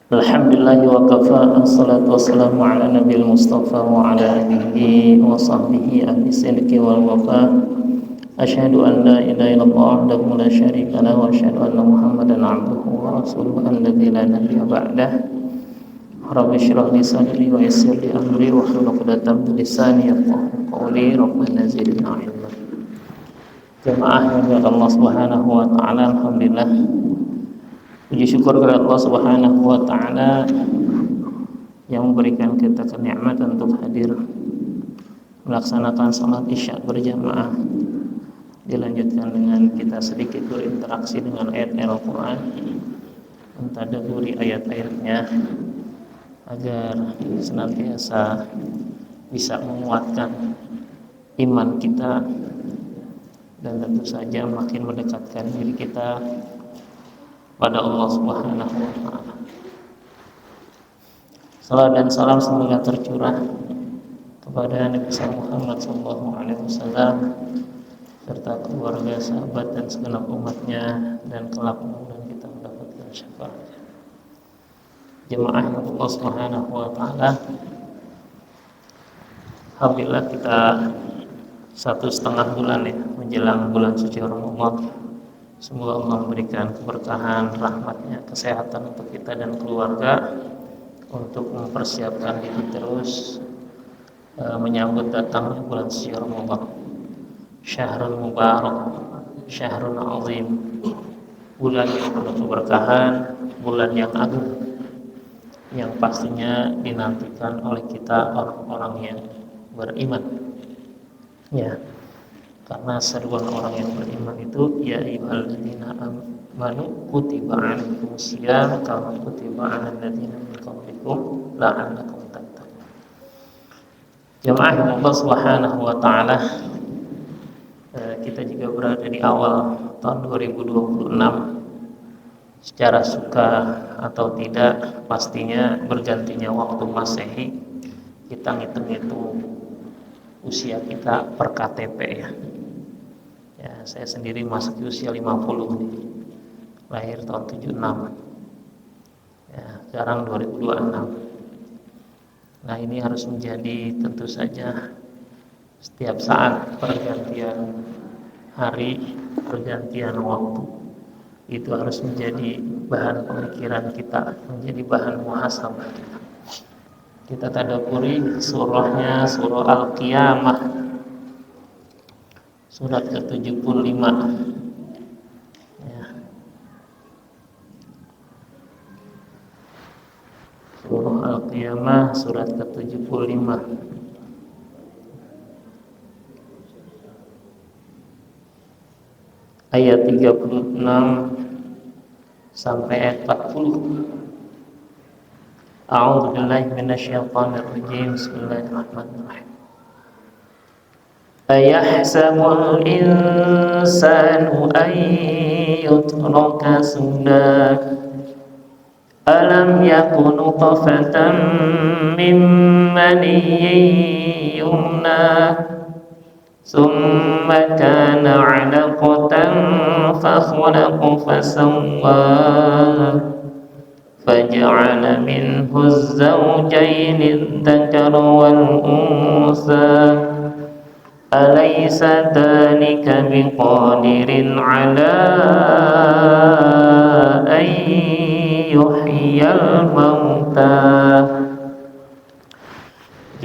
Alhamdulillah wa kafa, assalatu wassalamu ala nabiyil mustafa wa ala alihi wa sahbihi ahli sidqi wal wafa. Asyhadu an la ilaha illallah wahdahu la syarika lahu wa asyhadu anna Muhammadan abduhu wa rasuluhu alladzi la nabiyya ba'dah. Rabbi shrah li sadri wa yassir li amri wa hlul 'uqdatam min lisani yafqahu qawli. Rabbana zidna ilma. Jemaah yang Allah Subhanahu wa taala, alhamdulillah, puji syukur kepada Allah Subhanahu wa taala yang memberikan kita kenikmatan untuk hadir melaksanakan salat Isya berjamaah. Dilanjutkan dengan kita sedikit berinteraksi dengan ayat Al-Qur'an, mentadabburi ayat-ayatnya agar senantiasa bisa menguatkan iman kita dan tentu saja makin mendekatkan diri kita pada Allah Subhanahu wa taala. Salam dan salam semoga tercurah kepada Nabi Muhammad sallallahu alaihi wasallam serta keluarga, sahabat dan segenap umatnya, dan kelak mudah kita mendapatkan syafaatnya. Jemaah Allah Subhanahu wa taala, alhamdulillah kita 1,5 bulan ya menjelang bulan suci Ramadan. Semoga Allah memberikan keberkahan, rahmatnya, kesehatan untuk kita dan keluarga untuk mempersiapkan diri terus menyambut datangnya bulan suci Ramadan. Syahrul Mubarak, Syahrul Azim, bulan yang penuh keberkahan, bulan yang agung, yang pastinya dinantikan oleh kita orang-orang yang beriman. Ya. Karena seruan orang yang beriman itu ya ayyuhalladzina amanu kutiba 'alaikumus syiyam kama kutiba 'alal ladzina min qablikum la'allakum tattaqun. Jemaah Allah Subhanahu wa taala, kita juga berada di awal tahun 2026. Secara suka atau tidak, pastinya bergantinya waktu Masehi, kita ngitung-ngitung usia kita per KTP ya. Ya, saya sendiri masuk usia 50 nih. Lahir tahun 76. Ya, sekarang 2026. Nah, ini harus menjadi tentu saja setiap saat pergantian hari, pergantian waktu, itu harus menjadi bahan pemikiran kita, menjadi bahan muhasabah kita. Kita tadabburi surahnya, surah Al-Qiyamah, surat ke-75 ya. Surah Al-Qiyamah surat ke-75 ayat 36 sampai ayat 40. A'udzu billahi minasyaitonir rajim. Bismillahirrahmanirrahim. Ayahsabul insanu an yutraka sudah alam yakun nutfatan min maniyyin yumna thumma kana 'alaqatan fakhalaqa fasawwa faja'ala minhu az-zawjayn adh-dhakara wal untha alaysa dhalika biqadirin 'ala an yuhyiyal mauta.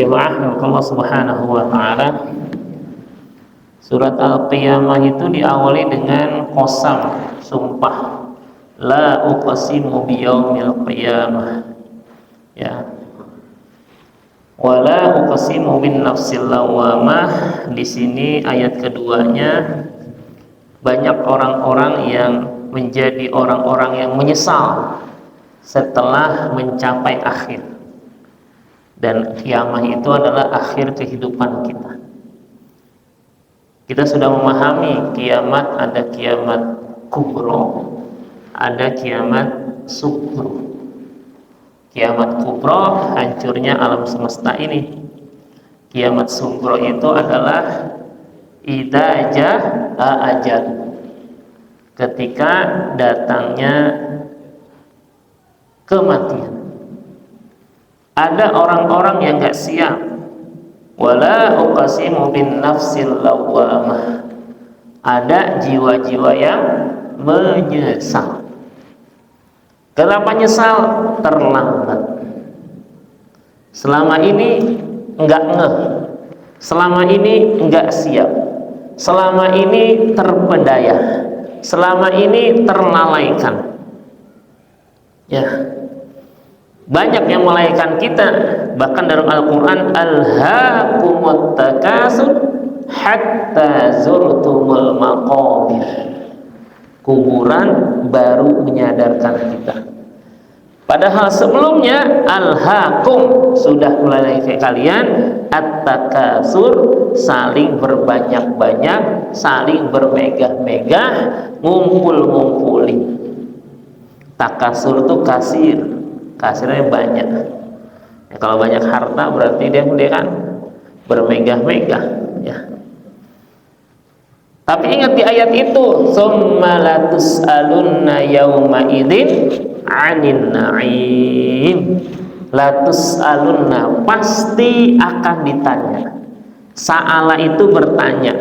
Jemaah Allah Subhanahu wa taala, surat Al-Qiyamah itu diawali dengan qasam, sumpah. La uqsimu biyaumil qiyamah. Ya. Wala uqsimu bin nafsil lawamah. Di sini ayat keduanya banyak orang-orang yang menjadi orang-orang yang menyesal setelah mencapai akhir. Dan kiamah itu adalah akhir kehidupan kita. Kita sudah memahami kiamat, ada kiamat kubro, ada kiamat sugro. Kiamat kubro, hancurnya alam semesta ini. Kiamat sugro itu adalah idza jaa ajal, ketika datangnya kematian. Ada orang-orang yang gak siap. Wala uqasimu bin nafsil lawwamah. Ada jiwa-jiwa yang menyesal. Kenapa nyesal? Terlambat. Selama ini enggak ngeh. Selama ini enggak siap. Selama ini terpedaya. Selama ini terlalaikan. Ya. Banyak yang melalaikan kita. Bahkan dalam Al-Quran, alhaakumut takasur hatta zurtumul maqabir. Kuburan baru menyadarkan kita. Padahal sebelumnya alhaakum sudah melalaikan kalian, at-takasur saling berbanyak-banyak, saling bermegah-megah, ngumpul-ngumpuli. Takasur itu kasir. Kasirnya banyak. Ya, kalau banyak harta berarti dia kan bermegah-megah. Ya. Tapi ingat di ayat itu, summa latus'alunna yauma idzin 'anin na'im. Latus'alunna, pasti akan ditanya. Sa'ala itu bertanya.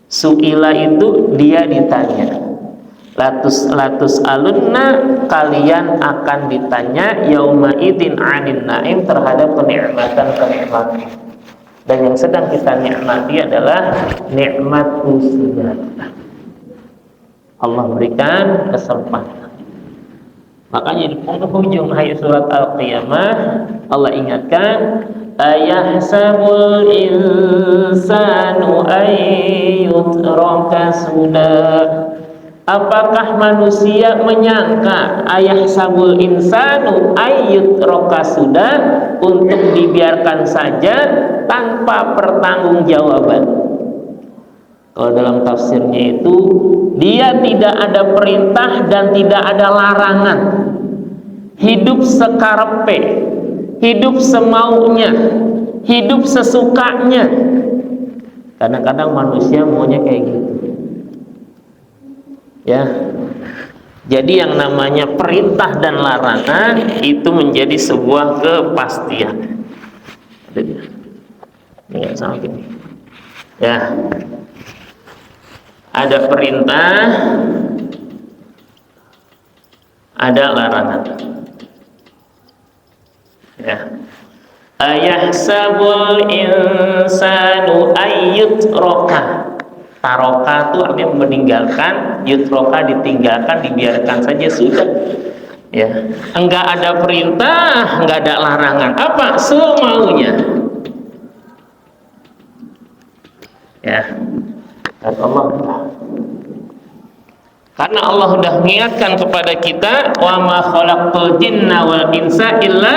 Su'ila itu dia ditanya. Latus alunna, kalian akan ditanya yauma idzin 'anin na'im, terhadap kenikmatan. Dan yang sedang kita nikmati adalah nikmat usia. Allah berikan kesempatan. Makanya di penghujung ayat surat Al-Qiyamah Allah ingatkan, ayahsabul insanu ayyutraka sudah. Apakah manusia menyangka ayahsabul insanu ayyutraka sudah, untuk dibiarkan saja tanpa pertanggungjawaban? Kalau dalam tafsirnya itu, dia tidak ada perintah dan tidak ada larangan. Hidup sekarepe, hidup semaunya, hidup sesukanya. Kadang-kadang manusia maunya kayak gitu. Ya. Jadi yang namanya perintah dan larangan itu menjadi sebuah kepastian. Ini sama gini. Ya. Ada perintah, ada larangan. Ya. Ayahsabul insanu ayyutraka. Taroka itu artinya meninggalkan, yutroka ditinggalkan, dibiarkan saja sudah. Ya, enggak ada perintah, enggak ada larangan. Apa? Semaunya. Ya, kata Allah. Karena Allah sudah mengingatkan kepada kita, wa ma khalaqtul jinna wal insa illa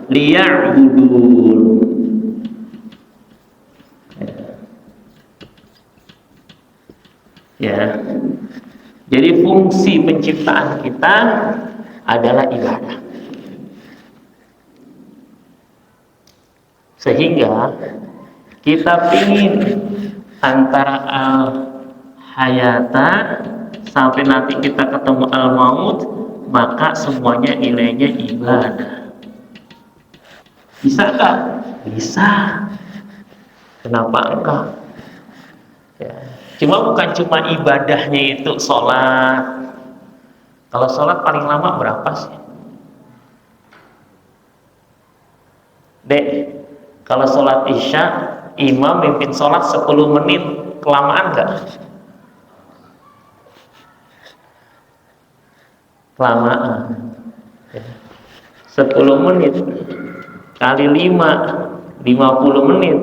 liya'budun. Ya, jadi fungsi penciptaan kita adalah ibadah. Sehingga kita ingin antara al-hayata sampai nanti kita ketemu al-maut, maka semuanya nilainya ibadah. Bisa nggak? Bisa. Kenapa enggak? Ya. Cuma bukan cuma ibadahnya itu sholat. Kalau sholat paling lama berapa sih? Dek, kalau sholat isya, imam mimpin sholat 10 menit, kelamaan nggak? Kelamaan. 10 menit kali 5, 50 menit.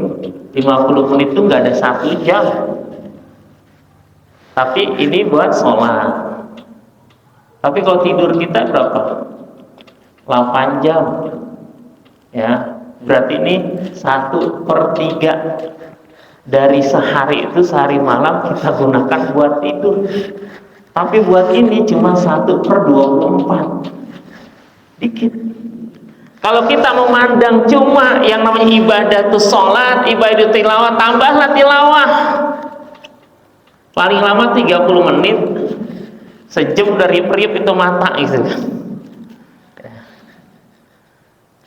50 menit itu nggak ada 1 jam. Tapi ini buat sholat. Tapi kalau tidur kita berapa? 8 jam. Ya, berarti ini 1/3 dari sehari itu, sehari malam kita gunakan buat tidur. Tapi buat ini cuma 1/24. Dikit. Kalau kita memandang cuma yang namanya ibadah itu sholat, ibadah tilawah, tambahlah tilawah. Paling lama 30 menit, sejam dari periuk itu mata gitu.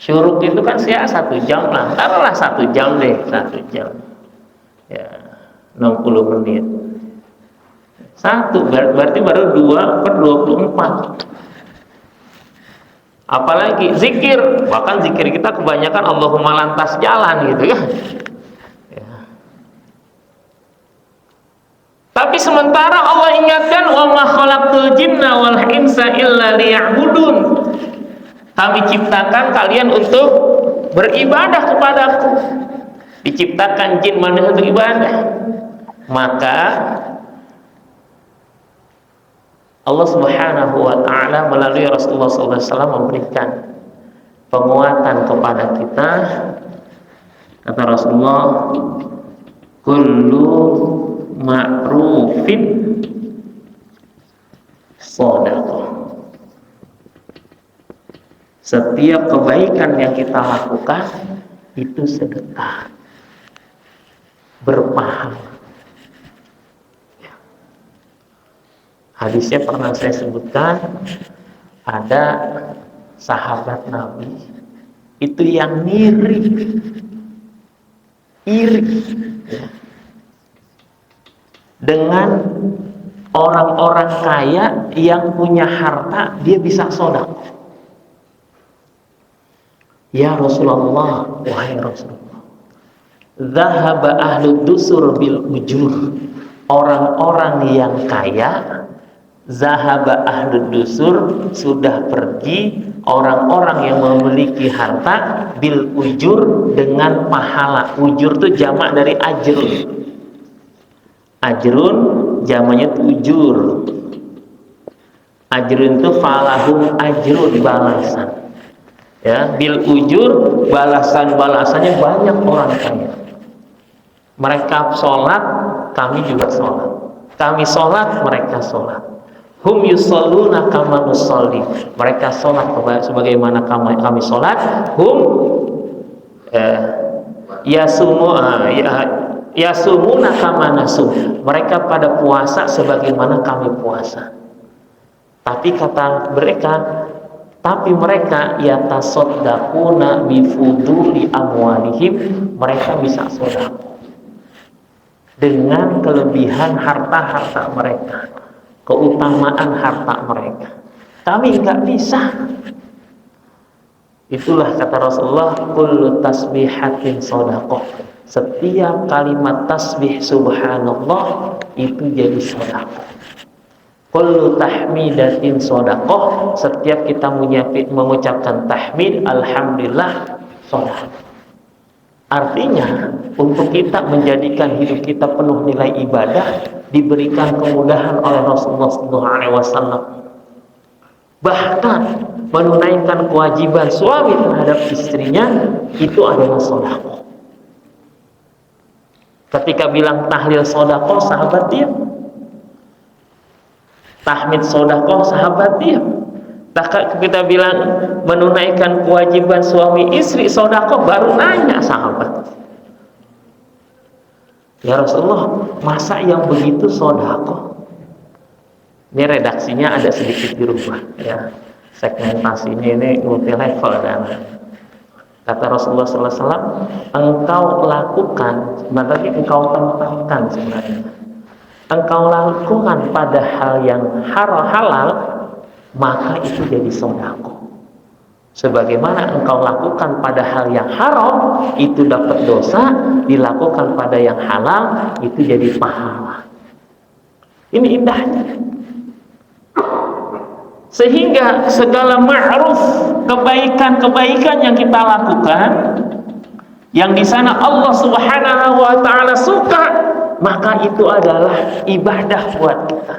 Syuruk itu kan 1 jam lah, taruhlah 1 jam deh, 1 jam. Ya, 60 menit. Berarti baru 2/24. Apalagi zikir, bahkan zikir kita kebanyakan Allahumma lantas jalan gitu ya. Tapi sementara Allah ingatkan wa ma khalaqtul jinna wal insa illa liya'budun. Kami ciptakan kalian untuk beribadah kepadaku. Diciptakan jin manusia untuk ibadah. Maka Allah Subhanahu wa taala melalui Rasulullah SAW memberikan penguatan kepada kita. Kata Rasulullah, kullu ma'rufin shadaqah. Setiap kebaikan yang kita lakukan itu sedekah, berpahala. Hadisnya pernah saya sebutkan, ada sahabat Nabi itu yang iri ya, dengan orang-orang kaya yang punya harta, dia bisa sedekah. Ya Rasulullah, wahai Rasulullah, zahaba ahlud dusur bil ujur. Orang-orang yang kaya, zahaba ahlud dusur, sudah pergi orang-orang yang memiliki harta bil ujur, dengan pahala. Ujur itu jamak dari ajrun. Ajrun jamaknya ujur. Ajrun itu falahum ajrun, balasan. Ya, bil ujur, balasannya banyak orang kaya. Mereka sholat, kami juga sholat. Kami sholat, mereka sholat. Hum yusalluna kama nusalli. Mereka sholat sebagaimana kami sholat. Hum yasumuna kama nasum. Mereka pada puasa sebagaimana kami puasa. Tapi kata mereka, yatasaddaquna bifuduli amwalihim. Mereka bisa sedekah dengan kelebihan harta-harta mereka, keutamaan harta mereka. Kami nggak bisa. Itulah kata Rasulullah, kullu tasbihatin sedekah. Setiap kalimat tasbih subhanallah itu jadi sedekah. Kullu tahmidatin sedekah. Setiap kita mengucapkan tahmid alhamdulillah sedekah. Artinya, untuk kita menjadikan hidup kita penuh nilai ibadah, diberikan kemudahan oleh Rasulullah SAW. Bahkan menunaikan kewajiban suami terhadap istrinya itu adalah sedekah. Ketika bilang tahlil sedekah, sahabat diam. Tahmid sedekah, sahabat diam. Kita bilang menunaikan kewajiban suami istri sedekah, baru nanya sahabat, ya Rasulullah, masa yang begitu sedekah? Ini redaksinya ada sedikit dirubah ya, segmentasinya ini multi level. Dan kata Rasulullah SAW, engkau lakukan, berarti engkau tempatkan sebenarnya, engkau lakukan pada hal yang halal, maka itu jadi sedekah. Sebagaimana engkau lakukan pada hal yang haram, itu dapat dosa. Dilakukan pada yang halal, itu jadi pahala. Ini indahnya. Sehingga segala ma'ruf, kebaikan-kebaikan yang kita lakukan, yang di sana Allah Subhanahu wa taala suka, maka itu adalah ibadah buat kita.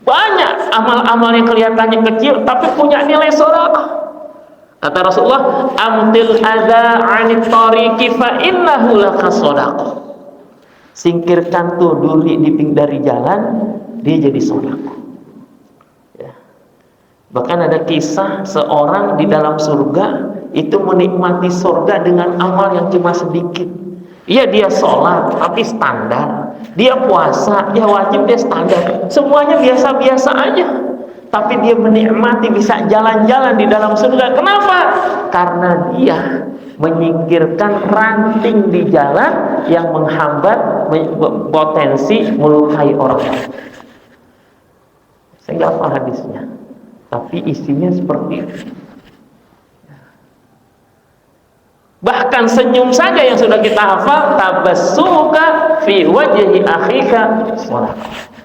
Banyak amal-amal yang kelihatannya kecil tapi punya nilai sedekah. Kata Rasulullah, amtil adza 'anit tariqi fa innahu lakasadaqah. Singkirkan tuh duri dari jalan, dia jadi sedekah. Ya. Bahkan ada kisah seorang di dalam surga itu menikmati surga dengan amal yang cuma sedikit. Iya, dia sholat tapi standar. Dia puasa, ya wajib, dia standar. Semuanya biasa-biasa aja. tapi dia menikmati bisa jalan-jalan di dalam surga. Kenapa? Karena dia menyingkirkan ranting di jalan yang menghambat potensi melukai orang lain. Saya nggak hafal hadisnya, tapi isinya seperti itu. Bahkan senyum saja yang sudah kita hafal, tabassumuka fi wajhi akhika shadaqah.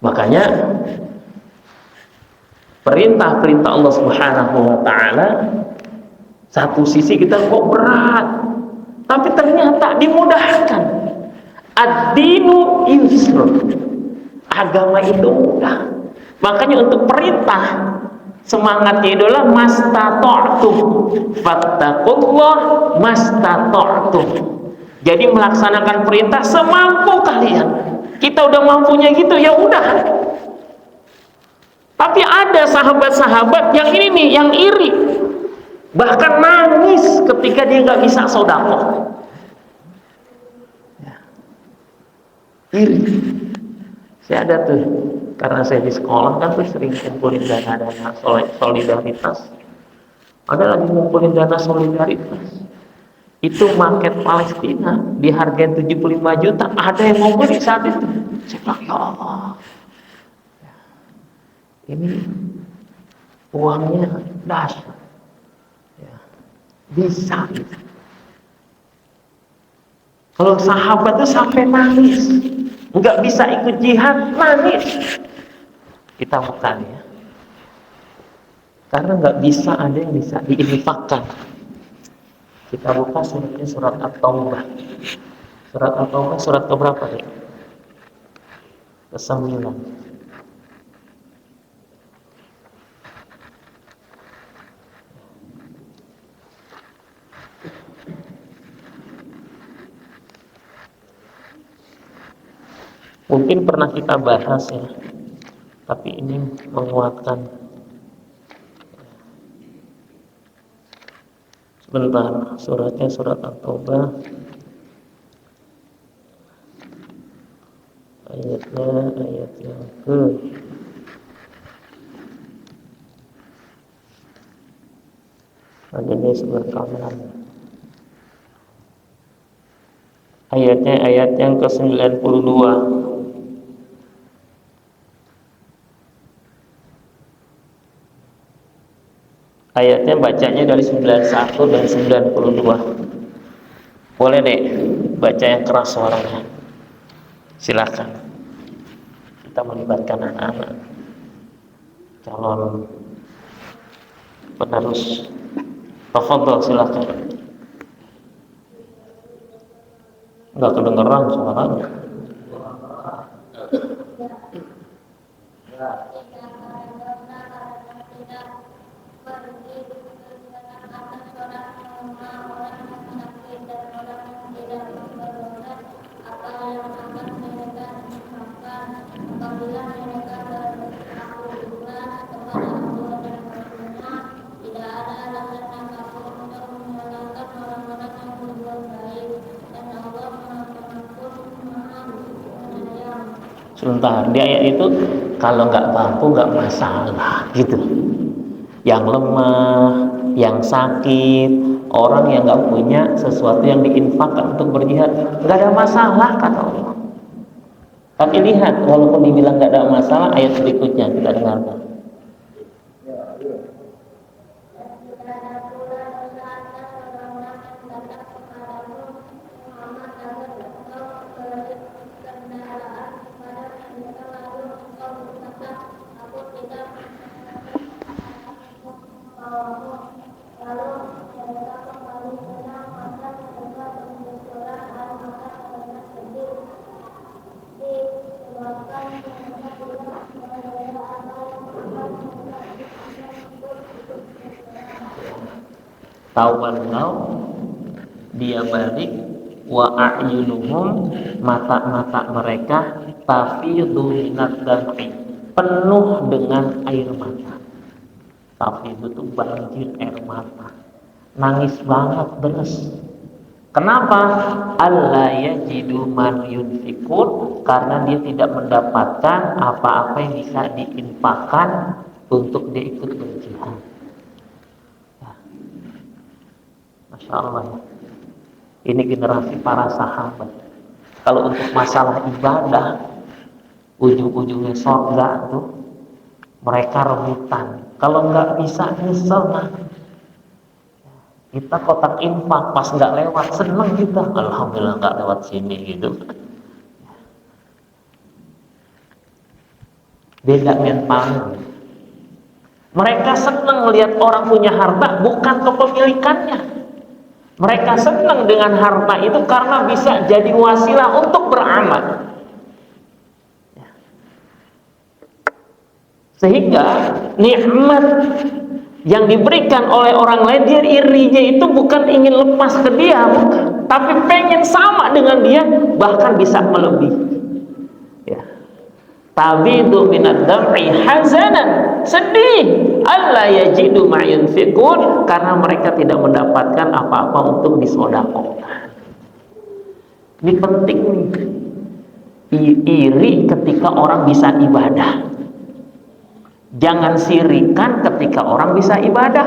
Makanya perintah-perintah Allah Subhanahu wa taala, satu sisi kita kok berat, tapi ternyata dimudahkan. Ad-dinu yusr. Agama itu mudah. Makanya untuk perintah semangatnya adalah mastata'tum fattaqullah mastata'tum. Jadi melaksanakan perintah semampu kalian. Kita udah mampunya gitu, ya udah. Tapi ada sahabat-sahabat yang ini nih, yang iri, bahkan nangis ketika dia nggak bisa sedekah. Ya. Iri. Saya ada tuh, karena saya di sekolah kan tuh sering kumpulin dana-dana solidaritas. Ada lagi ngumpulin dana solidaritas. Itu market Palestina dihargai 75 juta. Ada yang mau beli saat itu. Saya bilang, ya Allah, ini uangnya dahsyat. Ya, bisa gitu. Kalau sahabat itu sampai nangis, nggak bisa ikut jihad, nangis. Kita bukan ya, karena nggak bisa ada yang bisa diinfakkan. Kita buka suratnya, surat At-Taubah. Surat At-Taubah surat keberapa ya? Ke-9. Mungkin pernah kita bahas ya, tapi ini menguatkan. Sebentar, suratnya surat At-Taubah, ayatnya ayat yang ke adanya sebelah kanan. Ayatnya ayat yang ke-92. Ayatnya bacanya dari 91 dan 92. Boleh deh baca yang keras suaranya. Silakan. Kita melibatkan anak-anak calon penerus. Tafadhol, silakan. Enggak kedengeran suaranya. Sebentar, di ayat itu kalau nggak mampu nggak masalah gitu. Yang lemah, yang sakit, orang yang nggak punya sesuatu yang diinfakkan untuk berjihad, nggak ada masalah kata Allah. Tapi lihat, walaupun dibilang nggak ada masalah, ayat berikutnya kita dengarkan. Tawallau, dia balik, wa a'yunuhum, mata-mata mereka tafidu minad dam'i, penuh dengan air mata. Tafidu itu banjir air mata, nangis banget, deres. Kenapa? Alla yajidu man yunfikun, karena dia tidak mendapatkan apa-apa yang bisa diinfakkan untuk dia ikut berjihad. Ya. Masya Allah ya. Ini generasi para sahabat. Kalau untuk masalah ibadah, ujung-ujungnya surga tuh mereka rebutan. Kalau nggak bisa nyesel mah. Kita kotak infak pas nggak lewat seneng kita, alhamdulillah nggak lewat sini gitu. Beda mentalnya. Mereka seneng melihat orang punya harta bukan kepemilikannya. Mereka senang dengan harta itu karena bisa jadi wasilah untuk beramal. Sehingga nikmat yang diberikan oleh orang lain, dia irinya itu bukan ingin lepas ke dia, bukan, tapi pengen sama dengan dia, bahkan bisa melebihi. Ya. Tabidu minad dam'i hazanan, sedih, alla yajidu ma yunfikun, karena mereka tidak mendapatkan apa-apa untuk disedekahkan. Ini penting nih. Iri ketika orang bisa ibadah. Jangan sirikan ketika orang bisa ibadah.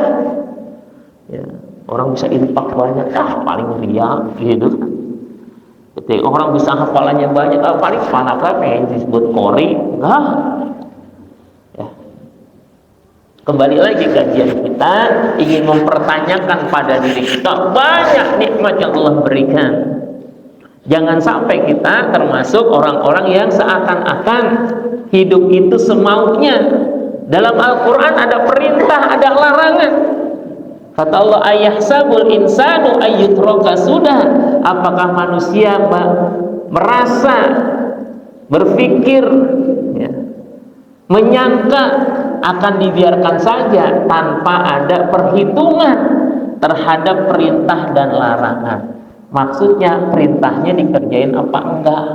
Ya, orang bisa infak banyak, paling ria gitu. Ketika orang bisa hafalannya banyak, paling panaklah pengen disebut kori, enggak. Ya. Kembali lagi kajian kita ingin mempertanyakan pada diri kita banyak nikmat yang Allah berikan. Jangan sampai kita termasuk orang-orang yang seakan-akan hidup itu semaunya. Dalam Al-Quran ada perintah, ada larangan. Kata Allah, ayahsabul insanu ayyutraka sudah. Apakah manusia merasa, berpikir, ya, menyangka akan dibiarkan saja tanpa ada perhitungan terhadap perintah dan larangan? Maksudnya perintahnya dikerjain apa enggak?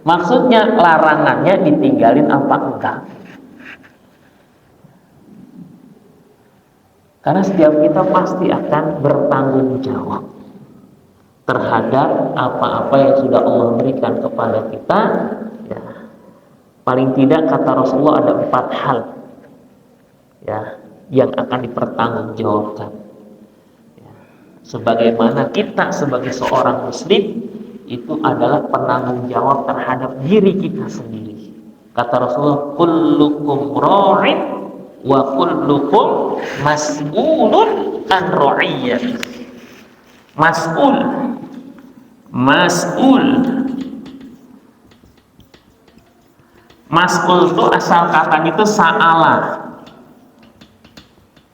Maksudnya larangannya ditinggalin apa enggak? Karena setiap kita pasti akan bertanggung jawab terhadap apa-apa yang sudah Allah berikan kepada kita. Ya. Paling tidak kata Rasulullah ada 4 hal ya yang akan dipertanggungjawabkan. Ya. Sebagaimana kita sebagai seorang muslim itu adalah penanggung jawab terhadap diri kita sendiri. Kata Rasulullah, kullukum ra'in wa kullukum mas'ulun an ra'iyyati. Mas'ul itu asal kata itu sa'ala.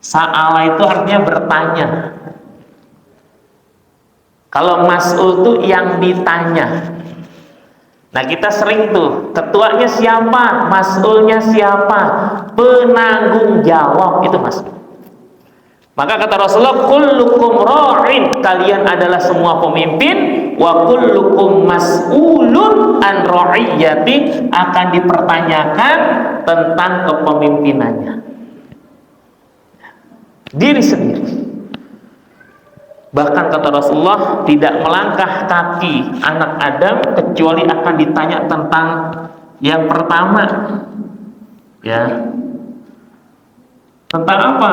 Sa'ala itu artinya bertanya. Kalau mas'ul itu yang ditanya. Nah, kita sering tuh, ketuanya siapa, mas'ulnya siapa, penanggung jawab itu mas'ul. Maka kata Rasulullah, kullukum ra'in, kalian adalah semua pemimpin, wa kullukum mas'ulun an ra'iyyati, akan dipertanyakan tentang kepemimpinannya. Diri sendiri. Bahkan kata Rasulullah, tidak melangkah kaki anak Adam kecuali akan ditanya tentang yang pertama. Ya. Tentang apa?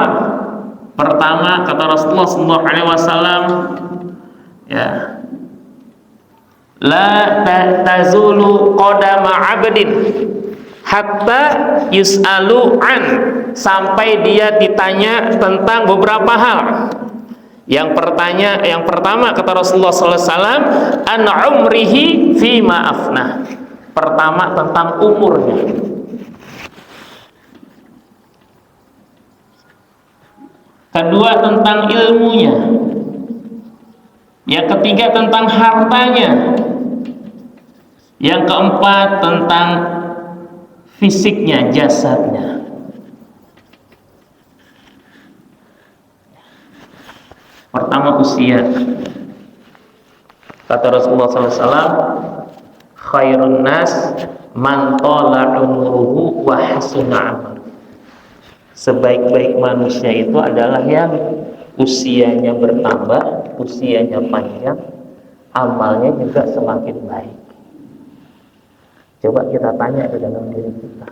Pertama kata Rasulullah sallallahu alaihi wasallam, ya. La tazulu qadama 'abdin hatta yus'alu an, sampai dia ditanya tentang beberapa hal. Yang pertama kata Rasulullah sallallahu alaihi wasallam, an umrihi fima afna. Pertama tentang umurnya. Kedua tentang ilmunya. Yang ketiga tentang hartanya. Yang keempat tentang fisiknya, jasadnya. Pertama usia. Kata Rasulullah SAW, khairun nas man tala umuruhu wa hasuna amaluhu. Sebaik-baik manusia itu adalah yang usianya bertambah, usianya panjang, amalnya juga semakin baik. Coba kita tanya di dalam diri kita.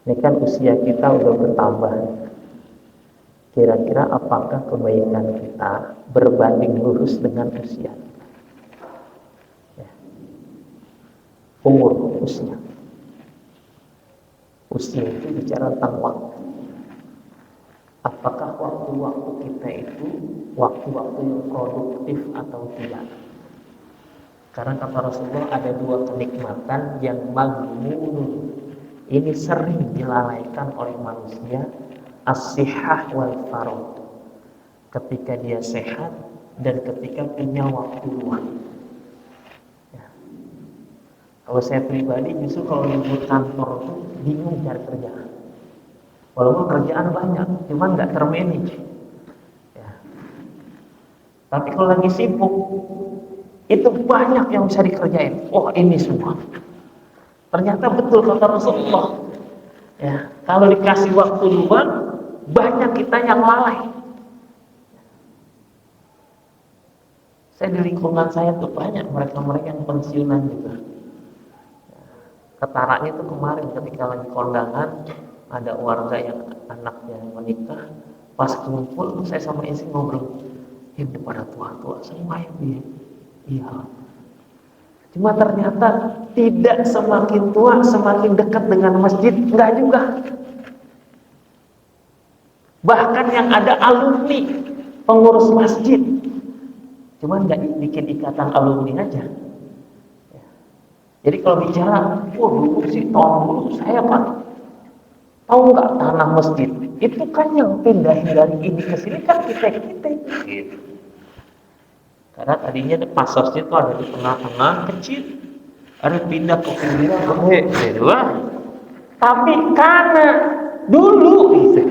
Ini kan usia kita udah bertambah. Kira-kira apakah kebaikan kita berbanding lurus dengan usia kita? Ya. Umur, usia. Usia itu bicara tentang waktu. Apakah waktu-waktu kita itu waktu-waktu yang produktif atau tidak? Karena kata Rasulullah ada dua kenikmatan yang maghmunun. Ini sering dilalaikan oleh manusia, as-sihah wal faragh. Ketika dia sehat dan ketika punya waktu luang. Ya. Kalau saya pribadi justru kalau libur kantor tuh bingung cari kerjaan. Walaupun kerjaan banyak, cuman nggak termanage. Ya. Tapi kalau lagi sibuk, itu banyak yang bisa dikerjain. Oh ini semua. Ternyata betul kata Rasulullah. Ya, kalau dikasih waktu luang, banyak kita yang lalai. Saya di lingkungan saya tuh banyak mereka-mereka yang pensiunan juga. Ketaranya tuh kemarin ketika lagi kondangan, ada warga yang anaknya menikah, pas kumpul saya sama istri ngobrol, ini pada tua-tua semua ya, iya. Cuma ternyata tidak semakin tua semakin dekat dengan masjid, enggak juga. Bahkan yang ada alumni pengurus masjid, cuma enggak bikin ikatan alumni aja. Jadi kalau bicara, dulu sih tahun dulu saya Pak, tahu nggak tanah masjid itu kan yang pindahin dari ini ke sini kan kita gitu. Karena tadinya pasarnya itu ada di tengah-tengah kecil, ada pindah ke pinggiran gede gitu lah. Tapi karena dulu gitu,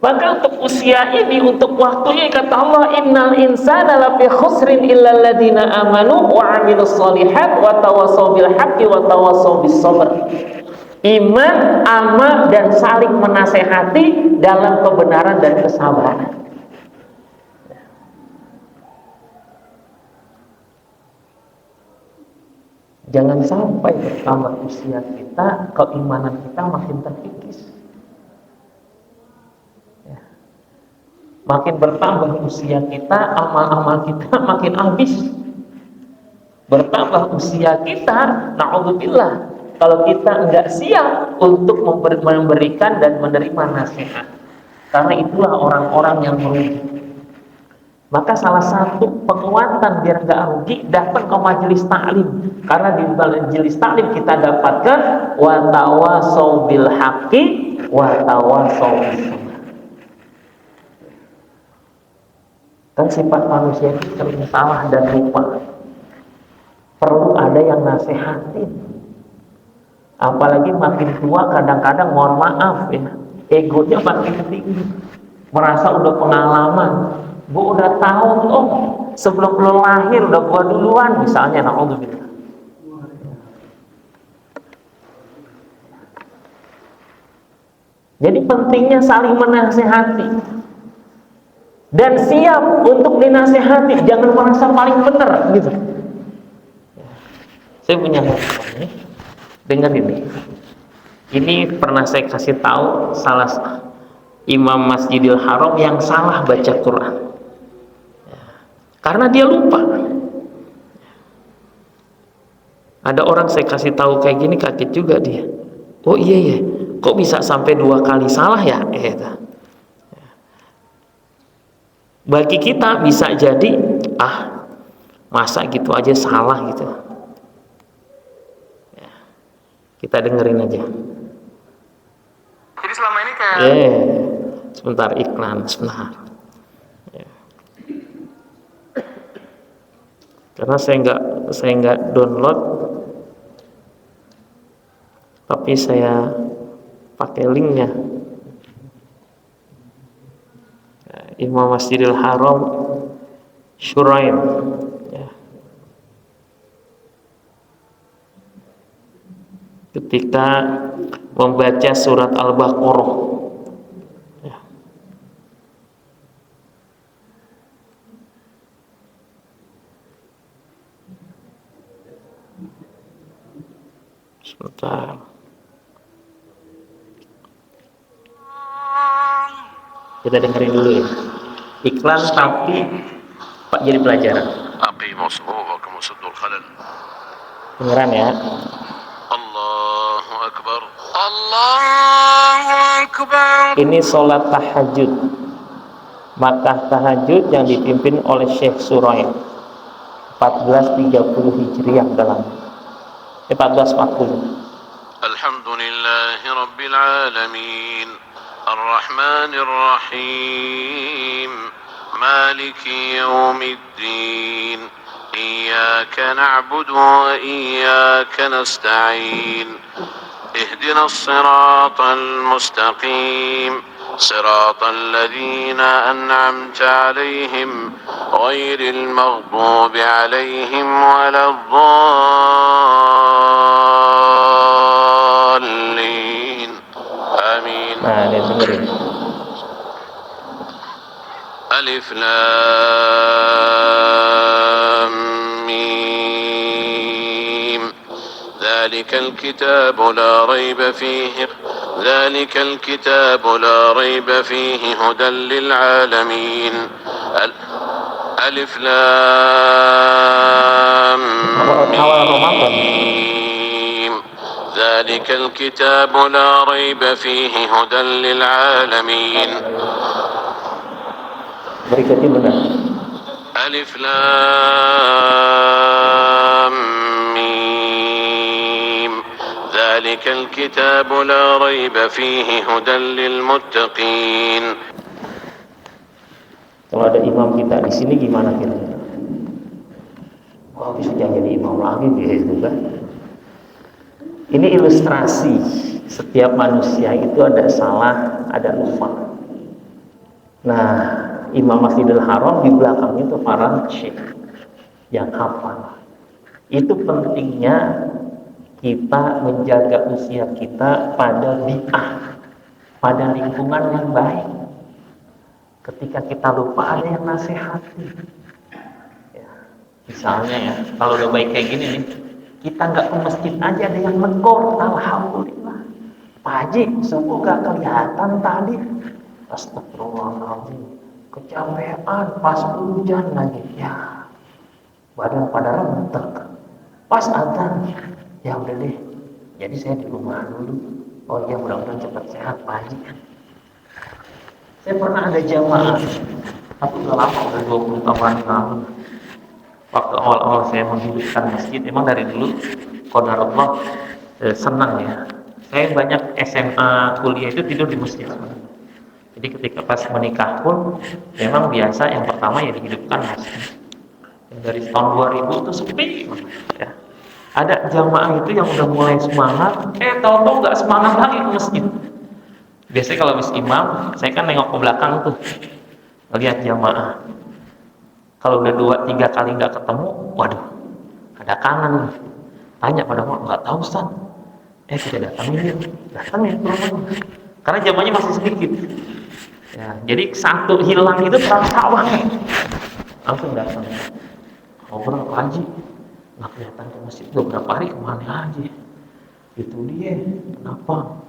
maka untuk usia ini, untuk waktunya kata Allah, innal insana lafi khusrin illal ladzina amanu wa 'amilus shalihat wa tawassaw bil haqqi wa tawassaw bis sabr. Iman, amal dan saling menasehati dalam kebenaran dan kesabaran. Jangan sampai bertambah usia kita, keimanan kita makin terkikis. Ya. Makin bertambah usia kita, amal-amal kita makin habis. Bertambah usia kita, na'udzubillah, kalau kita enggak siap untuk memberikan dan menerima nasihat. Karena itulah orang-orang yang merugi. Maka salah satu penguatan biar enggak rugi, datang ke majelis taklim. Karena di majelis taklim kita dapatkan wa tawassaw bil haqqi wa tawassaw bis sabr. Kan sifat manusia itu sering salah dan lupa. Perlu ada yang nasehatin. Apalagi makin tua kadang-kadang mohon maaf ya, egonya makin tinggi. Merasa udah pengalaman. Gua udah tahu sebelum lo lahir udah gua duluan misalnya, na'udzubillah. Jadi pentingnya saling menasehati. Dan siap untuk dinasehati, jangan merasa paling benar gitu. Saya punya harapan, dengar ini. Ini pernah saya kasih tahu salah imam Masjidil Haram yang salah baca Quran. Karena dia lupa. Ada orang saya kasih tahu kayak gini, kaget juga dia. Oh iya ya, kok bisa sampai 2 kali salah ya? Bagi kita bisa jadi, masa gitu aja salah gitu. Kita dengerin aja. Jadi selama ini kayak Sebentar iklan, sebentar. Karena saya nggak download, tapi saya pakai linknya. Imam Masjidil Haram Shuraim. Ketika membaca surat Al-Baqarah, Sebentar. Kita dengerin dulu ya. Iklan tapi Pak jadi pelajaran. أقيموا صفوفكم وسدوا الخلل. Dengeran ya. الله أكبر الله أكبر. Ini sholat tahajud. Maka tahajud yang dipimpin oleh Syekh Suraim 1430 Hijriah dalam 1440. الحمد لله رب العالمين الرحمن الرحيم مالك يوم الدين إياك نعبد وإياك نستعين اهدنا الصراط المستقيم صراط الذين أنعمت عليهم غير المغضوب عليهم ولا الضالين آمين. Nah, dia dengerin. ألف لام ميم ذلك الكتاب لا ريب فيه هدى للعالمين. ألف لام ميم ذلك الكتاب لا ريب فيه هدى للعالمين. Berikutnya benar. ألف لام ميم ذلك الكتاب لا ريب فيه هدى للمتقين. Kalau ada imam kita di sini gimana kira-kira? Oh, bisa jadi imam lagi gitu kan? Ini ilustrasi setiap manusia itu ada salah, ada lupa. Nah, Imam Masjidil Haram di belakangnya itu para syekh yang hafal. Itu pentingnya kita menjaga usia kita pada bi'ah, pada lingkungan yang baik. Ketika kita lupa ada yang nasihati. Ya, misalnya ya, kalau udah baik kayak gini nih, kita nggak ke masjid aja ada yang menegur, alhamdulillah. Pak Haji, subuh gak kelihatan tadi. Astagfirullahaladzim. Kecapean pas hujan lagi ya, badan pada rentek pas adzan ya udah deh, jadi saya di rumah dulu. Oh iya, mudah-mudahan cepat sehat Pak Haji. Saya pernah ada jamaah tapi udah lama, udah 20 tahun lalu, waktu awal-awal saya menghidupkan masjid. Emang dari dulu qadarullah senang ya, saya banyak SMA kuliah itu tidur di masjid. Jadi ketika pas menikah pun memang biasa yang pertama ya dihidupkan masjid. Dari tahun 2000 itu sepi ya. Ada jamaah itu yang udah mulai semangat, tahu-tahu nggak semangat lagi ke masjid. Biasanya kalau habis imam, saya kan nengok ke belakang tuh, lihat jamaah. Kalau udah 2-3 kali nggak ketemu, waduh, ada kangen. Tanya pada mau, nggak tahu Ustaz. Kita datang ya teman-teman. Karena jamaahnya masih sedikit. Ya, jadi satu hilang itu terasa banget. Langsung datang. Ngobrol Pak Haji, nggak kelihatan ke masjid beberapa hari, kemana aja? Itu dia. Kenapa?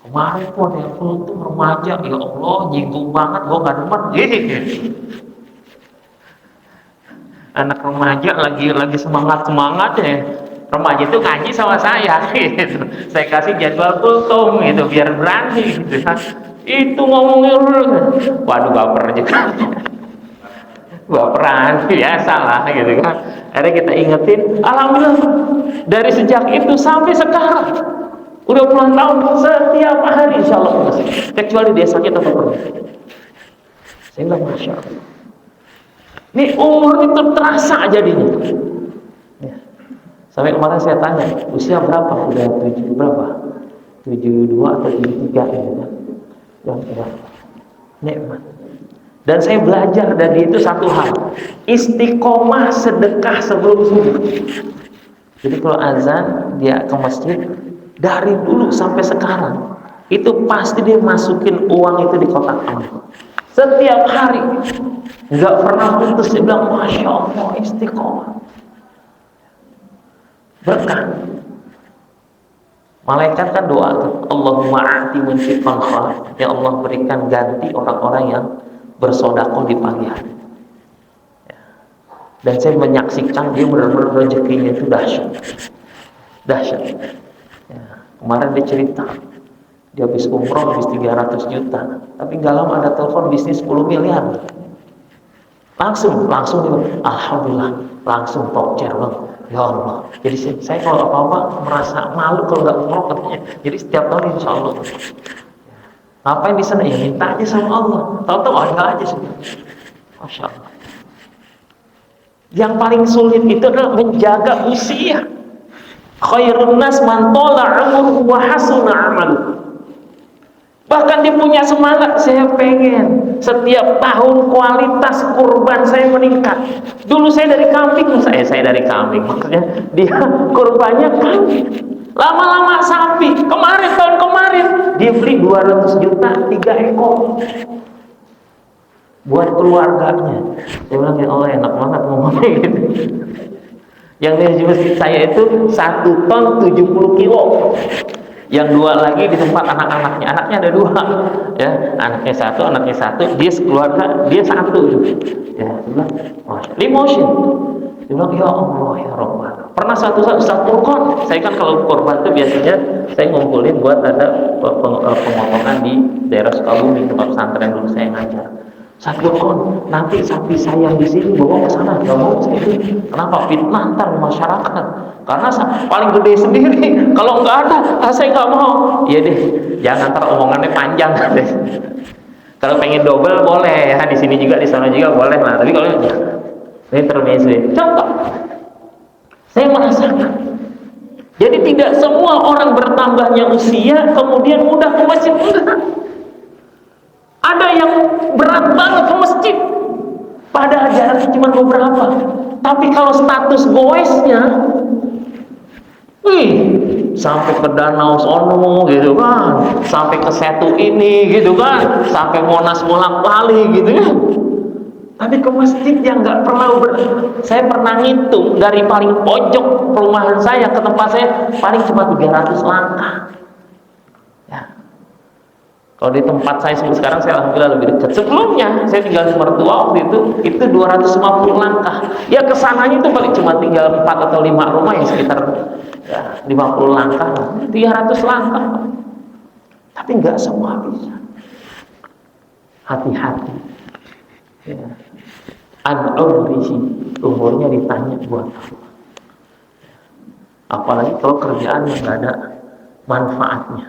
Kemarin pun ada yang tuh remaja, ya Allah, nyinggung banget, gua nggak demen. Anak remaja lagi semangat ya. Remaja itu ngaji sama saya gitu. Saya kasih jadwal kultum gitu biar berani gitu kan. Itu ngomongnya waduh, baper juga. Baperan biasa lah gitu kan. Akhirnya kita ingetin, alhamdulillah dari sejak itu sampai sekarang udah puluhan tahun setiap hari insyaallah, kecuali dia sakit atau perlu. Sehingga masya Allah, ini umur itu terasa jadinya. Ya. Sampai kemarin saya tanya, usia berapa? Udah 72 atau 73 gitu kan. Ya, nikmat. Dan saya belajar dari itu satu hal, istiqomah sedekah sebelum subuh. Jadi kalau azan dia ke masjid, dari dulu sampai sekarang itu pasti dia masukin uang itu di kotak amal setiap hari, nggak pernah putus. Dia bilang masya Allah istiqomah berkah. Malaikat kan doa tuh, Allahumma a'ti munfiqan khalaf. Ya Allah, berikan ganti orang-orang yang bersedekah di pagi hari. Ya. Dan saya menyaksikan dia benar-benar rezekinya itu dahsyat. Dahsyat. Ya. Kemarin dia cerita, dia habis umroh habis 300 juta, tapi nggak lama ada telepon bisnis 10 miliar. Langsung dia, alhamdulillah, langsung top chair bang. Ya Allah. Jadi saya kalau apa-apa merasa malu kalau nggak umroh katanya. Jadi setiap tahun insya Allah. Ngapain di sana? Ya minta aja sama Allah. Tahu-tahu ada aja sudah. Masya Allah. Yang paling sulit itu adalah menjaga usia. Khairun nas man tola umur wa hasuna amalu. Bahkan dia punya semangat, saya pengen setiap tahun kualitas kurban saya meningkat. Dulu saya dari kambing, saya dari kambing, maksudnya dia kurbannya kambing. Lama-lama sapi. Tahun kemarin dia beli 200 juta 3 ekor buat keluarganya. Saya bilang, ya Allah, enak banget ngomongnya gitu. Yang di masjid saya itu 1 ton 70 kilo. Yang 2 lagi di tempat anak-anaknya. Anaknya ada 2, ya, anaknya 1, dia sekeluarga, dia 1 ya. Dia bilang, limosin. Dia bilang, ya Allah ya Rabbana. Pernah satu kon. Saya kan kalau korban itu biasanya saya ngumpulin buat ada pemotongan di daerah Sukabumi, tempat pesantren dulu saya ngajar. 1 kon, nanti sapi saya di sini bawa ke sana, nggak mau saya itu. Kenapa? Fitnah ntar masyarakat. Karena paling gede sendiri. Kalau nggak ada, saya nggak mau. Iya deh, jangan ntar omongannya panjang. Kalau pengen double boleh ya, di sini juga, di sana juga boleh lah. Tapi kalau ini termesi. Contoh, saya merasakan. Jadi tidak semua orang bertambahnya usia kemudian mudah ke masjid, enggak. Ada yang berat banget ke masjid, padahal jaraknya cuma beberapa. Tapi kalau status goesnya, sampai ke danau sono gitu kan, sampai ke Setu ini gitu kan, sampai Monas bolak-balik gitu ya. Tapi ke masjid yang nggak pernah saya pernah ngitung dari paling pojok perumahan saya ke tempat saya paling cuma 300 langkah. Ya. Kalau di tempat saya sekarang saya alhamdulillah lebih dekat. Sebelumnya saya tinggal di mertua waktu itu 250 langkah. Ya kesananya itu paling cuma tinggal 4 atau 5 rumah yang sekitar ya, 50 langkah, 300 langkah. Tapi nggak semua bisa. Hati-hati. Ya. Umurnya ditanya buat apa? Apalagi kalau kerjaan yang nggak ada manfaatnya.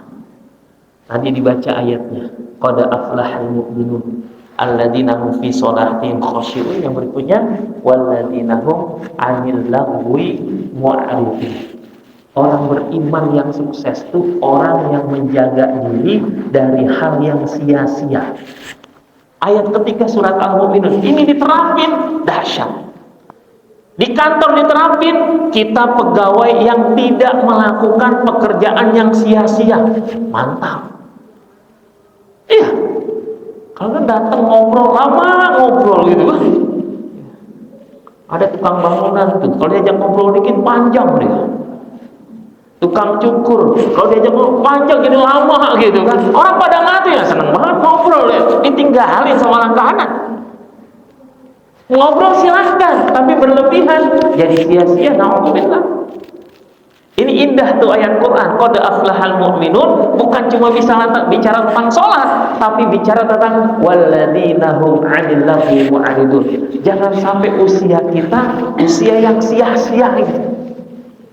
Tadi dibaca ayatnya, qad aflahal mu'minun alladzina hum fi sholatihim khashi'un. Yang berikutnya, walladzina hum 'anil lagwi mu'ridun. Orang beriman yang sukses itu orang yang menjaga diri dari hal yang sia-sia. Ayat ketiga surat Al-Mu'minun ini diterapin dahsyat. Di kantor diterapin, kita pegawai yang tidak melakukan pekerjaan yang sia-sia. Mantap. Iya. Kalau kan datang ngobrol lama, ngobrol gitu kan. Ada tukang bangunan tuh, kalau diajak ngobrol dikit panjang dia. Tukang cukur, kalau diajak ngobrol panjang jadi lama gitu kan. Orang pada mati ya, seneng banget ngobrol ya. Ditinggalin sama langganan. Ngobrol silahkan, tapi berlebihan jadi sia-sia. Nauzubillah. Ini indah tuh ayat Quran. Qad aflahal mu'minun, bukan cuma bisa bicara tentang sholat, tapi bicara tentang walladzina hum 'anil lagwi mu'ridun. Jangan sampai usia kita usia yang sia-sia itu.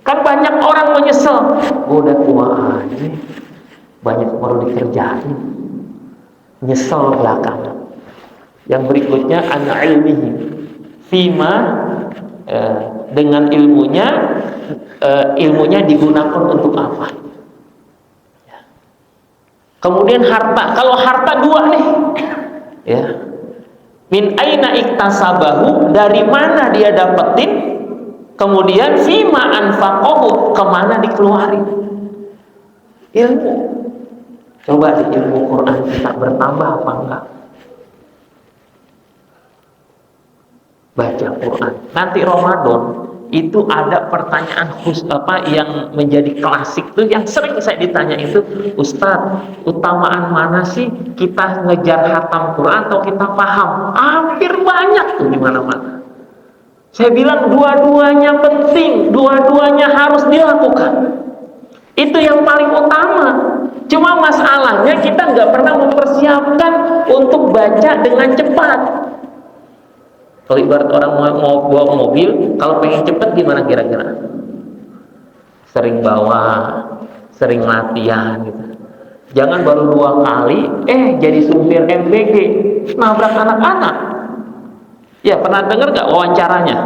Kan banyak orang menyesal, gua udah tua aja, banyak perlu dikerjain, nyesel belakangan. Yang berikutnya an ilmihi fima, dengan ilmunya digunakan untuk apa? Ya. Kemudian harta, kalau harta 2 nih, ya, min aina iktasabahu, dari mana dia dapetin, kemudian fima anfaqahu, kemana dikeluarin. Ilmu, coba di ilmu Quran kita bertambah apa enggak? Baca Quran. Nanti Ramadan itu ada pertanyaan yang menjadi klasik tuh yang sering saya ditanya itu, Ustadz, utamaan mana sih kita ngejar hatam Quran atau kita paham? Hampir banyak tuh di mana-mana. Saya bilang dua-duanya penting, dua-duanya harus dilakukan. Itu yang paling utama. Cuma masalahnya kita nggak pernah mempersiapkan untuk baca dengan cepat. Kalau ibarat orang mau bawa mobil, kalau pengen cepat gimana kira-kira? Sering bawa, sering latihan gitu. Jangan baru 2 kali, jadi supir MBG, nabrak anak-anak. Ya pernah dengar nggak wawancaranya?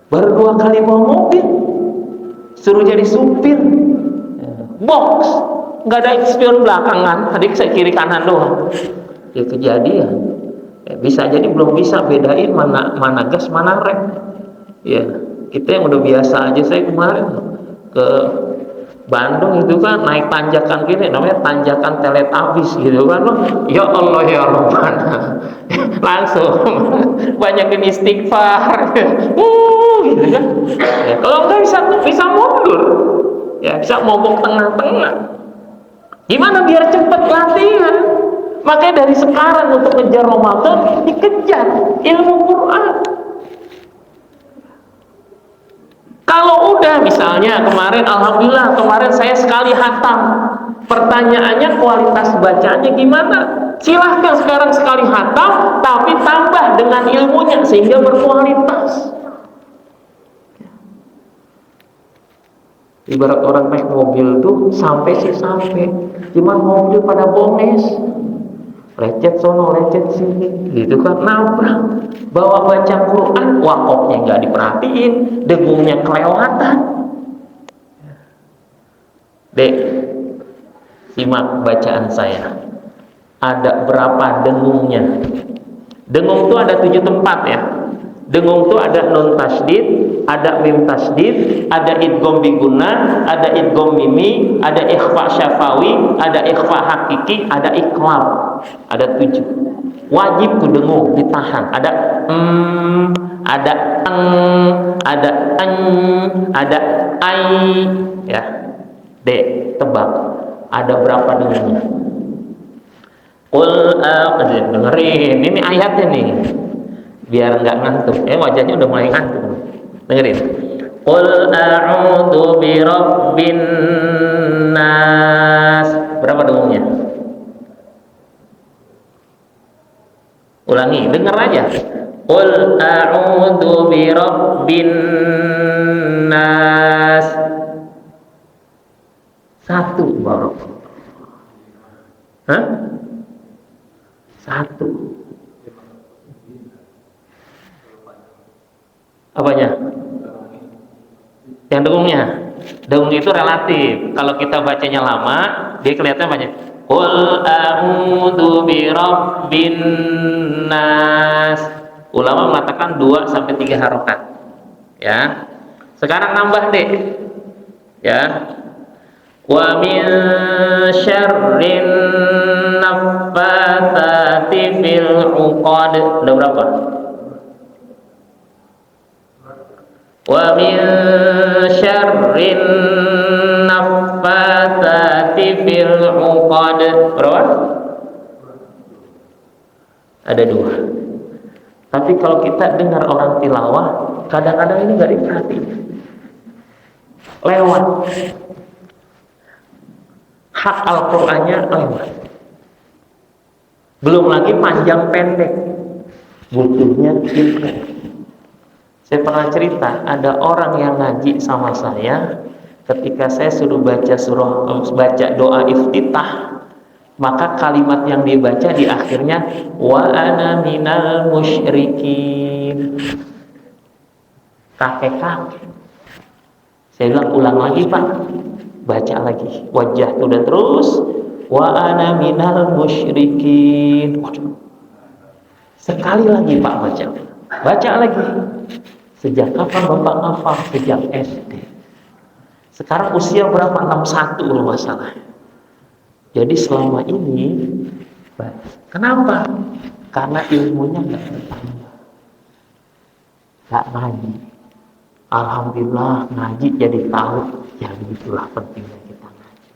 Baru 2 kali bawa mobil, suruh jadi supir, box, nggak ada spion belakangan, tadi saya kiri kanan doang. Ya kejadian. Bisa jadi belum bisa bedain mana gas mana rem. Ya, kita yang udah biasa aja. Saya kemarin ke Bandung itu kan naik tanjakan gini, namanya tanjakan Teletubbies gitu kan loh. Ya Allah ya Rahman. Langsung banyakin istighfar. Gitu kan. Ya, kalau nggak bisa mundur. Ya, bisa mogok tengah-tengah. Gimana biar cepet latihan? Makanya dari sekarang untuk ngejar Ramadan dikejar ilmu Quran. Kalau udah misalnya alhamdulillah kemarin saya sekali hatam, pertanyaannya kualitas bacanya gimana? Silahkan sekarang sekali hatam, tapi tambah dengan ilmunya sehingga berkualitas. Ibarat orang naik mobil tuh sampai, cuman mobil pada bones. Lecet sono, lecet sini, gitu kan, nabrak. Bawa baca Quran, wakofnya nggak diperhatiin, dengungnya kelewatan. Dek, simak bacaan saya. Ada berapa dengungnya? Dengung itu ada 7 tempat ya. Dengung itu ada nun tasydid, ada mim tasydid, ada idgham biguna, ada idgham mimi, ada ikhfa syafawi, ada ikhfa hakiki, ada iqlab. Ada 7. Wajib tuh dengung ditahan. Ada ada ada ada ai ya. Dek, tebak. Ada berapa dengungnya? Dengerin, ini ayatnya nih. Biar nggak ngantuk. Wajahnya udah mulai ngantuk. Dengerin. Qul a'udzu birabbin nas. Berapa dengungnya? Ulangi, dengar aja. Qul a'udzu birabbin nas. 1 baru. 1. Apanya? Yang dengungnya. Dengung itu relatif. Kalau kita bacanya lama, dia kelihatan banyak. Qul a'udzu birabbin nas. Ulama mengatakan 2 sampai 3 harokat. Ya. Sekarang nambah deh. Ya. Wa min syarrin naffatsati fil 'uqad. Udah berapa? Wa min syarrin naffatsati fil 'uqad. Berapa? Ada 2. Tapi kalau kita dengar orang tilawah, kadang-kadang ini nggak diperhatiin. Lewat. Hak Al-Qur'annya lewat. Belum lagi panjang pendek. Butuhnya ilmu. Saya pernah cerita, ada orang yang ngaji sama saya, ketika saya suruh baca doa iftitah, maka kalimat yang dibaca di akhirnya wa ana minal musyrikin. Kakek-kakek. Saya bilang ulang lagi Pak, baca lagi. Wajah itu dan terus wa ana minal musyrikin. Sekali lagi Pak baca lagi. Sejak kapan Bapak hafal? Sejak SD. Sekarang usia berapa? 61 kalau masalah. Jadi selama ini, kenapa? Karena ilmunya nggak bertambah, nggak ngaji. Alhamdulillah ngaji jadi tahu. Ya begitulah pentingnya kita ngaji.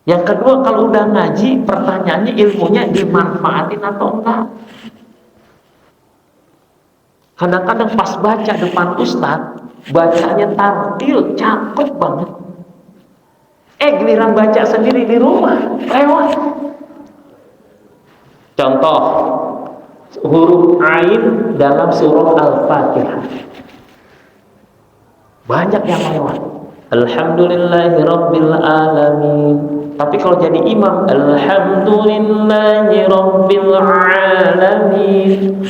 Yang kedua, kalau udah ngaji, pertanyaannya ilmunya dimanfaatin atau enggak. Kadang-kadang pas baca depan ustadz, bacanya tartil, cakep banget. Giliran baca sendiri di rumah, lewat. Contoh, huruf Ain dalam surah Al-Fatihah. Banyak yang lewat. Alhamdulillahi Rabbil Alamin. Tapi kalau jadi imam, Alhamdulillahi Rabbil Alamin.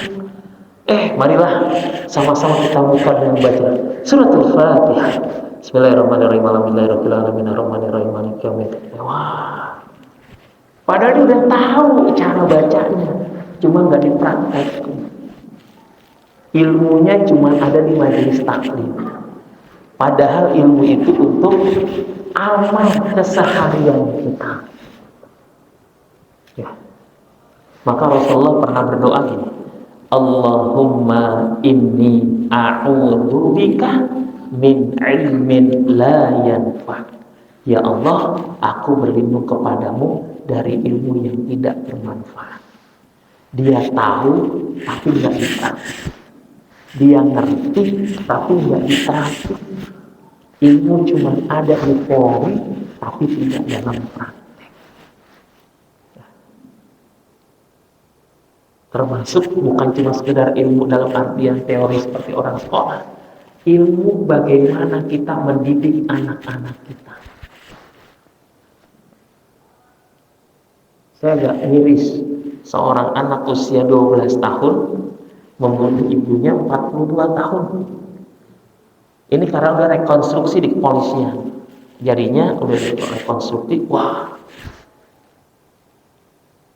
Marilah sama-sama kita buka dengan baca suratul Fatihah. Bismillahirrahmanirrahim. Alhamdulillahirabbil arrahmanirrahim maliki yaumiddin. Wah. Padahal dia udah tahu cara bacanya, cuma nggak dipraktekkan. Ilmunya cuma ada di majelis taklim. Padahal ilmu itu untuk amal keseharian kita. Ya. Maka Rasulullah pernah berdoa gini, Allahumma inni a'udzubika min ilmin la yanfa'. Ya Allah, aku berlindung kepadamu dari ilmu yang tidak bermanfaat. Dia tahu tapi nggak dipraktik. Dia ngerti tapi nggak dipraktik. Ilmu cuma ada di teori tapi tidak dalam praktek. Termasuk bukan cuma sekedar ilmu dalam artian teori seperti orang sekolah. Ilmu bagaimana kita mendidik anak-anak kita. Saya agak miris, seorang anak usia 12 tahun membunuh ibunya 42 tahun. Ini karena udah rekonstruksi di kepolisian. Jadinya udah rekonstruksi, wah.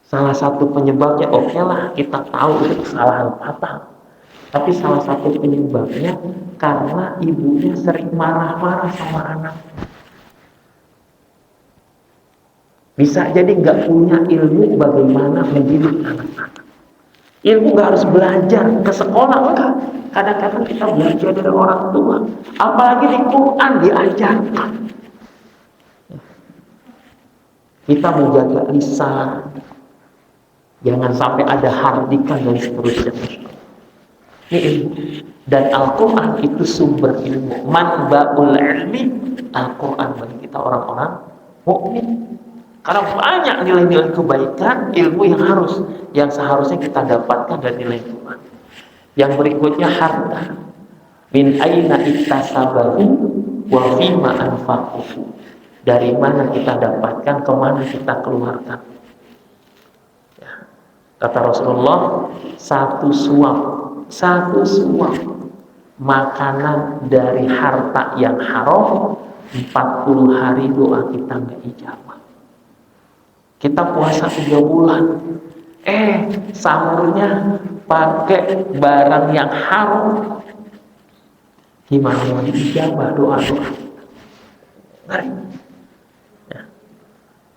Salah satu penyebabnya oke lah, kita tahu itu kesalahan fatal. Tapi salah satu penyebabnya karena ibunya sering marah-marah sama anaknya. Bisa jadi nggak punya ilmu bagaimana mendidik anak-anak. Ilmu nggak harus belajar ke sekolah, enggak. Kadang-kadang kita belajar dari orang tua. Apalagi di Quran diajarkan. Kita menjaga lisan. Jangan sampai ada hardikan dan seterusnya. Ini ilmu. Dan Al-Quran itu sumber ilmu. Manba'ul ilmi Al-Quran bagi kita orang-orang mukmin. Karena banyak nilai-nilai kebaikan, ilmu yang seharusnya kita dapatkan dari nilai Tuhan. Yang berikutnya harta. Min aina iktasabahu wa fima anfaqahu. Dari mana kita dapatkan, kemana kita keluarkan. Ya. Kata Rasulullah, satu suap makanan dari harta yang haram, 40 hari doa kita nggak ijabah. Kita puasa 3 bulan, sahurnya pakai barang yang haram. Gimana mau diijabah doa-doa? Ngeri. Ya.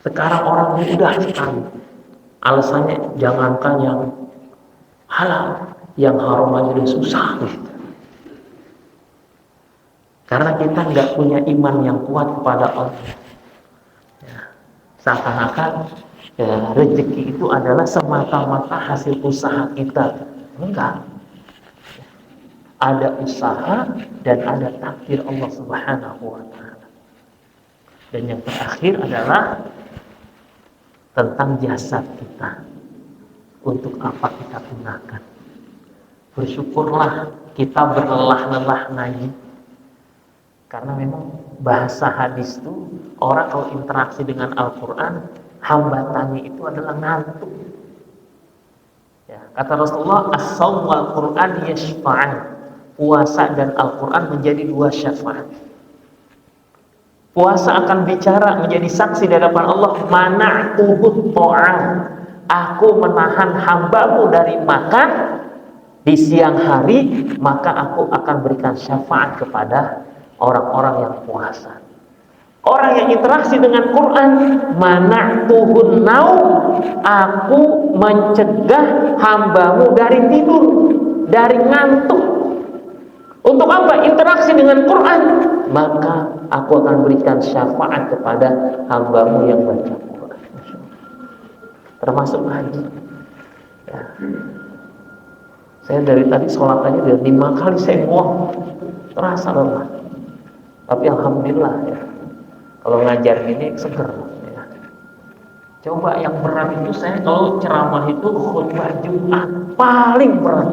Sekarang orang mudah sekali. Alasannya jangankan yang halal, yang haram aja udah susah gitu. Karena kita nggak punya iman yang kuat kepada Allah. Seakan-akan rezeki itu adalah semata-mata hasil usaha kita. Enggak. Ada usaha dan ada takdir Allah Subhanahu wa ta'ala. Dan yang terakhir adalah tentang jasad kita. Untuk apa kita gunakan. Bersyukurlah kita berlelah-lelah ngaji. Karena memang bahasa hadis itu, orang kalau interaksi dengan Al-Quran, hambatannya itu adalah ngantuk. Ya, kata Rasulullah, as-sawm wal Quran yashfa'an. Puasa dan Al-Quran menjadi 2 syafaat. Puasa akan bicara, menjadi saksi di hadapan Allah, mana'tuhut ta'am. Aku menahan hambamu dari makan di siang hari, maka aku akan berikan syafaat kepada orang-orang yang puasa. Orang yang interaksi dengan Quran, mana'tuhun naum, aku mencegah hambamu dari tidur, dari ngantuk. Untuk apa? Interaksi dengan Quran. Maka aku akan berikan syafaat kepada hambamu yang baca Quran. Termasuk haji. Ya. Saya dari tadi sholat aja udah 5 kali saya mohon, terasa lelah. Tapi alhamdulillah ya, kalau ngajar gini seger. Ya. Coba yang berat itu saya kalau ceramah itu khutbah Jumat paling berat.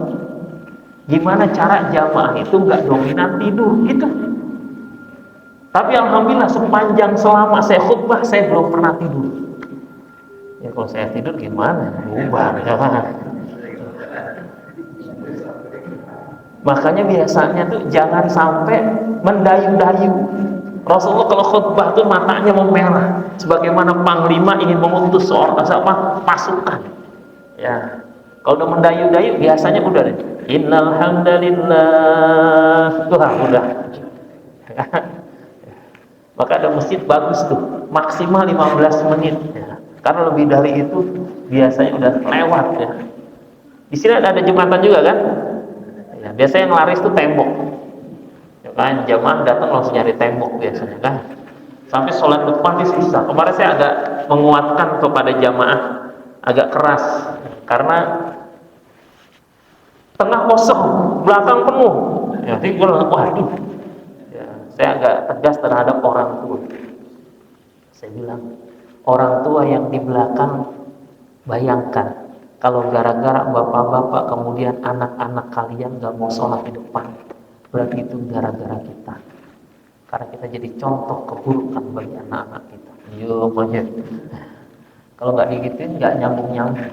Gimana cara jamaah itu nggak dominan tidur gitu. Tapi alhamdulillah sepanjang selama saya khutbah saya belum pernah tidur. Ya kalau saya tidur gimana? Bubar ya. Makanya biasanya tuh jangan sampai mendayu-dayu. Rasulullah kalau khutbah tuh matanya memerah, sebagaimana panglima ingin mengutus seorang pasukan. Ya, kalau udah mendayu-dayu biasanya udah deh. Innal hamdalillah. Udah. Maka ada masjid bagus tuh, maksimal 15 menit. Ya. Karena lebih dari itu biasanya udah lewat ya. Di sini ada Jumatan juga kan? Ya, biasanya yang laris tuh tembok. Ya kan, jamaah datang langsung nyari tembok biasanya kan. Sampai sholat depan dia susah. Kemarin saya agak menguatkan kepada jamaah, agak keras karena tengah kosong, belakang penuh. Ya, jadi gue waduh. Ya, saya agak tegas terhadap orang tua. Saya bilang, orang tua yang di belakang, bayangkan kalau gara-gara bapak-bapak kemudian anak-anak kalian gak mau sholat di depan, berarti itu gara-gara kita. Karena kita jadi contoh keburukan bagi anak-anak kita. Yuk, aja. Kalau nggak digituin nggak nyambung-nyambung.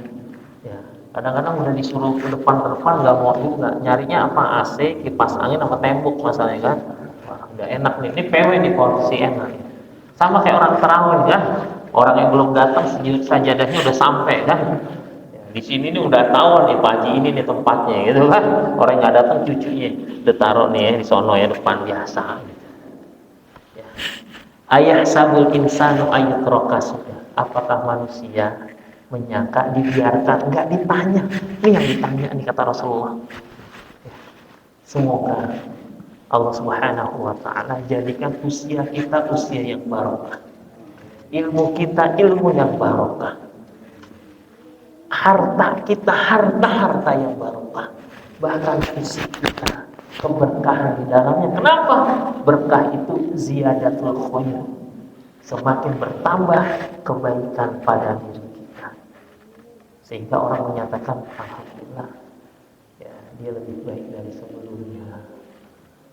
Ya, kadang-kadang udah disuruh ke depan nggak mau juga. Nyarinya apa? AC, kipas angin, sama tembok masalahnya kan. Wah, udah enak nih. Ini PW di posisi enak. Sama kayak orang tarawih kan. Orang yang belum datang sajadahnya udah sampai kan. Di sini nih udah tahu nih Pak Haji ini nih tempatnya gitu kan. Orang yang nggak datang cucunya udah taruh nih ya, di sono ya depan biasa. Ya. Ayah sabul insanu ayutrokas. Apakah manusia menyangka dibiarkan, nggak ditanya? Ini yang ditanya nih kata Rasulullah. Ya. Semoga Allah Subhanahu wa taala jadikan usia kita usia yang barokah. Ilmu kita ilmu yang barokah. Harta kita harta yang barokah. Bahkan fisik kita keberkahan di dalamnya. Kenapa? Berkah itu ziyadatul khair. Semakin bertambah kebaikan pada diri kita. Sehingga orang menyatakan alhamdulillah, ya, dia lebih baik dari sebelumnya.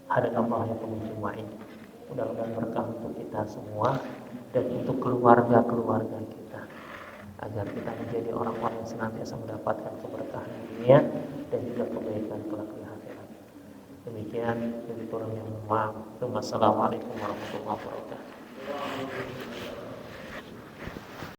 Hadallahu ya pengunjung. Mudah-mudahan berkah untuk kita semua dan untuk keluarga-keluarga kita, agar kita menjadi orang-orang yang senantiasa mendapatkan keberkahan dunia dan juga kebaikan kelak di akhirat. Demikian, lebih kurangnya mohon maaf. Wassalamualaikum warahmatullahi wabarakatuh.